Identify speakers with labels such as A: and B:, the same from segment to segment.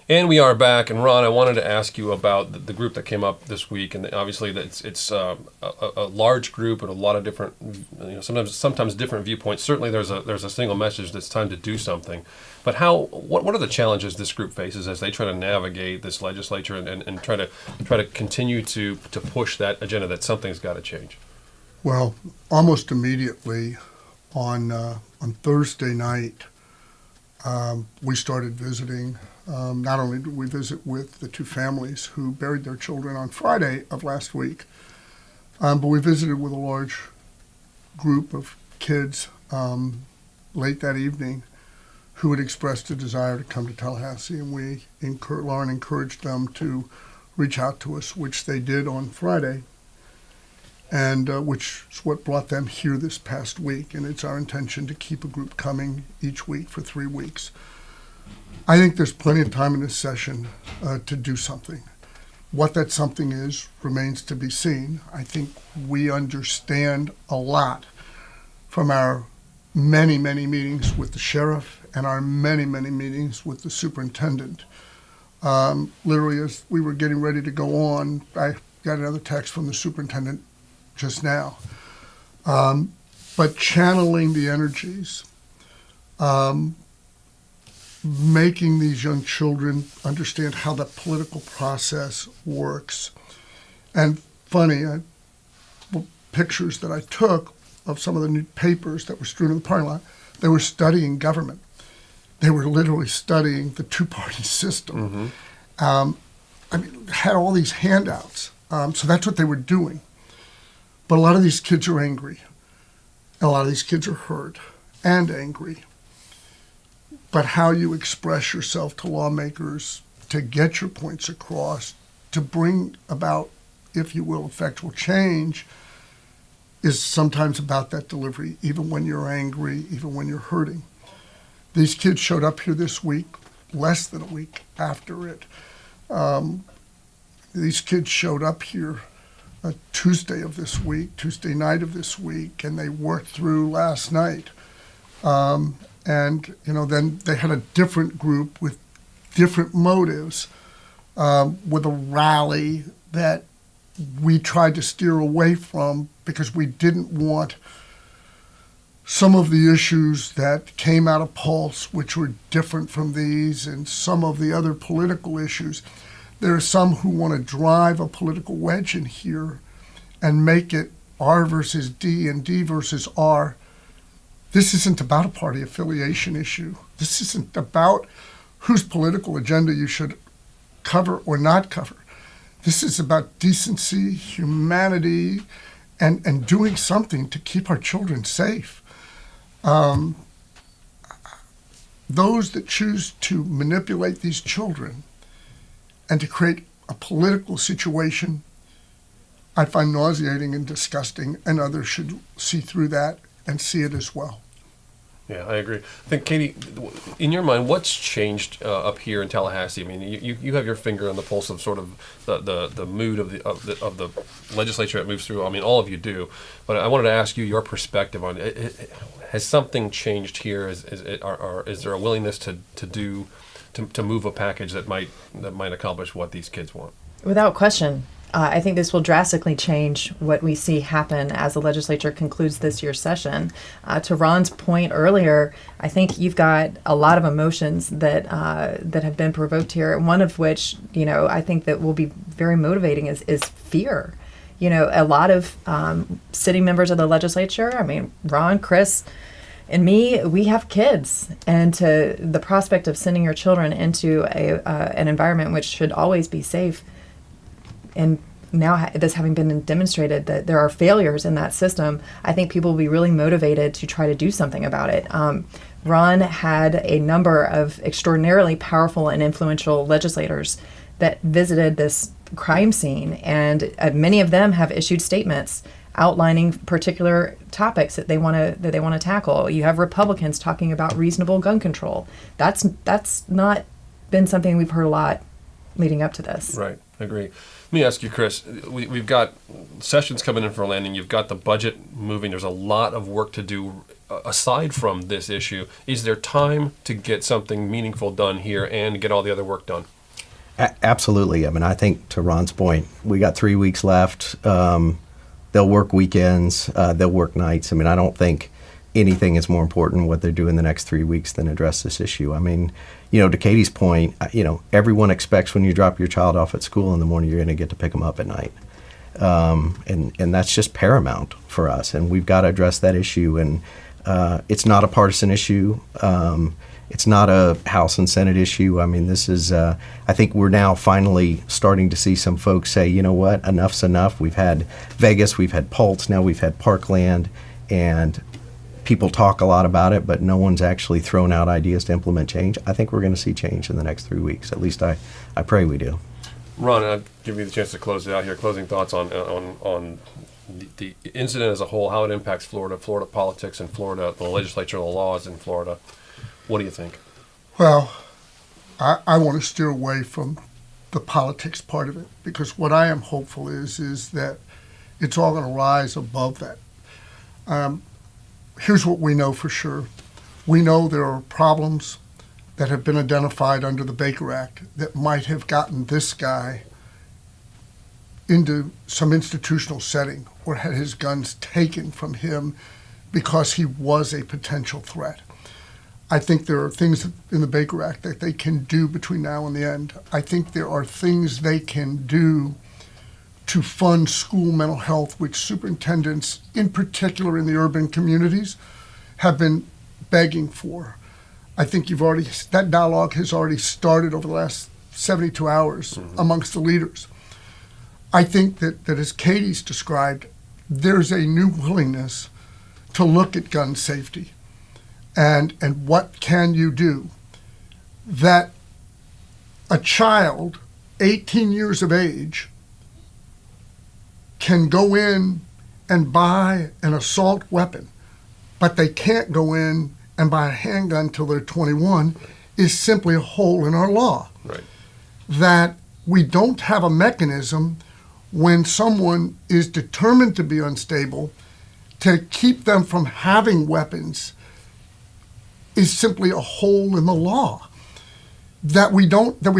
A: And we are back. And Ron, I wanted to ask you about the group that came up this week. And obviously, it's a large group and a lot of different, sometimes different viewpoints. Certainly, there's a single message that's time to do something. But what are the challenges this group faces as they try to navigate this legislature and try to continue to push that agenda that something's got to change?
B: Well, almost immediately on Thursday night, we started visiting. Not only did we visit with the two families who buried their children on Friday of last week, but we visited with a large group of kids late that evening who had expressed a desire to come to Tallahassee, and Lauren encouraged them to reach out to us, which they did on Friday, and which is what brought them here this past week. And it's our intention to keep a group coming each week for 3 weeks. I think there's plenty of time in this session to do something. What that something is remains to be seen. I think we understand a lot from our many, many meetings with the sheriff and our many, many meetings with the superintendent. Literally, as we were getting ready to go on, I got another text from the superintendent just now. But channeling the energies, making these young children understand how the political process works. And funny, pictures that I took of some of the new papers that were strewn in the parking lot, they were studying government. They were literally studying the two-party system. Mm-hmm. Had all these handouts. So that's what they were doing. But a lot of these kids are angry. A lot of these kids are hurt and angry. But how you express yourself to lawmakers to get your points across, to bring about, if you will, effectual change, is sometimes about that delivery, even when you're angry, even when you're hurting. These kids showed up here this week, less than a week after it. These kids showed up here Tuesday night of this week, and they worked through last night. And then they had a different group with different motives, with a rally that we tried to steer away from because we didn't want some of the issues that came out of Pulse, which were different from these, and some of the other political issues. There are some who want to drive a political wedge in here and make it R versus D and D versus R. This isn't about a party affiliation issue. This isn't about whose political agenda you should cover or not cover. This is about decency, humanity, and doing something to keep our children safe. Those that choose to manipulate these children and to create a political situation, I find nauseating and disgusting, and others should see through that and see it as well.
A: Yeah, I agree. I think, Katie, in your mind, what's changed up here in Tallahassee? I mean, you have your finger on the pulse of sort of the mood of the legislature that moves through. I mean, all of you do. But I wanted to ask you your perspective on it. Has something changed here? Is there a willingness to move a package that might accomplish what these kids want?
C: Without question. I think this will drastically change what we see happen as the legislature concludes this year's session. To Ron's point earlier, I think you've got a lot of emotions that have been provoked here. One of which, I think that will be very motivating is fear. A lot of sitting members of the legislature, Ron, Chris, and me, we have kids, and to the prospect of sending your children into an environment which should always be safe. And now this having been demonstrated that there are failures in that system, I think people will be really motivated to try to do something about it. Ron had a number of extraordinarily powerful and influential legislators that visited this crime scene, and many of them have issued statements outlining particular topics that they want to tackle. You have Republicans talking about reasonable gun control. That's not been something we've heard a lot leading up to this.
A: Right, I agree. Let me ask you, Chris, we've got sessions coming in for a landing. You've got the budget moving. There's a lot of work to do aside from this issue. Is there time to get something meaningful done here and get all the other work done?
D: Absolutely. I mean, I think to Ron's point, we got 3 weeks left. They'll work weekends. They'll work nights. I mean, I don't think anything is more important what they're doing the next 3 weeks than address this issue. I mean, to Katie's point, everyone expects when you drop your child off at school in the morning, you're going to get to pick them up at night. And that's just paramount for us. And we've got to address that issue. And it's not a partisan issue. It's not a House and Senate issue. I mean, this is, I think we're now finally starting to see some folks say, you know what, enough's enough. We've had Vegas, we've had Pulse, now we've had Parkland, and people talk a lot about it, but no one's actually thrown out ideas to implement change. I think we're going to see change in the next 3 weeks. At least I pray we do.
A: Ron, I'll give you the chance to close it out here. Closing thoughts on the incident as a whole, how it impacts Florida politics in Florida, the legislature, the laws in Florida. What do you think?
B: Well, I want to steer away from the politics part of it, because what I am hopeful is that it's all going to rise above that. Here's what we know for sure. We know there are problems that have been identified under the Baker Act that might have gotten this guy into some institutional setting or had his guns taken from him because he was a potential threat. I think there are things in the Baker Act that they can do between now and the end. I think there are things they can do to fund school mental health, which superintendents, in particular in the urban communities, have been begging for. I think that dialogue has already started over the last 72 hours amongst the leaders. I think that as Katie's described, there's a new willingness to look at gun safety and what can you do that a child 18 years of age can go in and buy an assault weapon, but they can't go in and buy a handgun till they're 21 is simply a hole in our law.
A: Right.
B: That we don't have a mechanism when someone is determined to be unstable to keep them from having weapons is simply a hole in the law. That we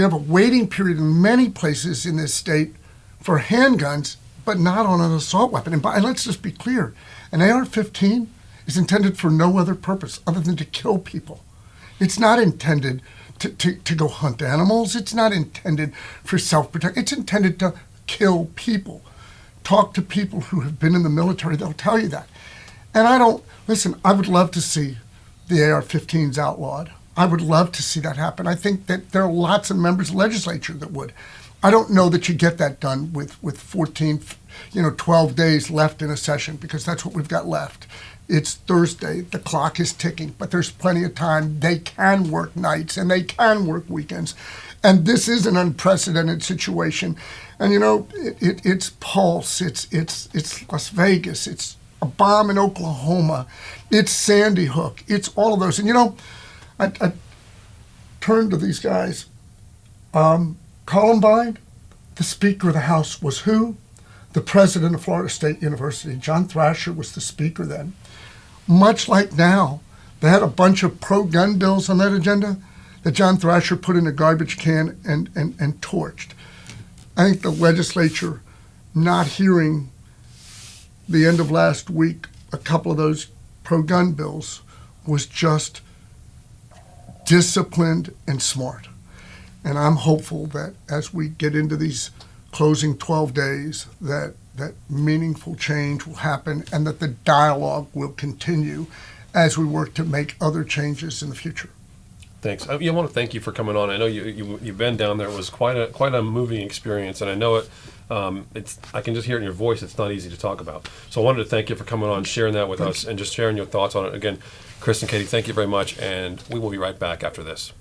B: have a waiting period in many places in this state for handguns, but not on an assault weapon. And let's just be clear, an AR-15 is intended for no other purpose other than to kill people. It's not intended to go hunt animals. It's not intended for self-protection. It's intended to kill people. Talk to people who have been in the military, they'll tell you that. And I would love to see the AR-15s outlawed. I would love to see that happen. I think that there are lots of members of the legislature that would. I don't know that you get that done with 14, 12 days left in a session, because that's what we've got left. It's Thursday, the clock is ticking, but there's plenty of time. They can work nights and they can work weekends. And this is an unprecedented situation. And it's Pulse, it's Las Vegas, it's a bomb in Oklahoma, it's Sandy Hook, it's all of those. And I turned to these guys. Columbine, the Speaker of the House was who? The president of Florida State University. John Thrasher was the speaker then. Much like now, they had a bunch of pro-gun bills on that agenda that John Thrasher put in a garbage can and torched. I think the legislature not hearing the end of last week a couple of those pro-gun bills was just disciplined and smart. And I'm hopeful that as we get into these closing 12 days, that meaningful change will happen and that the dialogue will continue as we work to make other changes in the future.
A: Thanks. I want to thank you for coming on. I know you've been down there. It was quite a moving experience, and I know it. I can just hear it in your voice. It's not easy to talk about. So I wanted to thank you for coming on, sharing that with us, and just sharing your thoughts on it. Again, Chris and Katie, thank you very much, and we will be right back after this.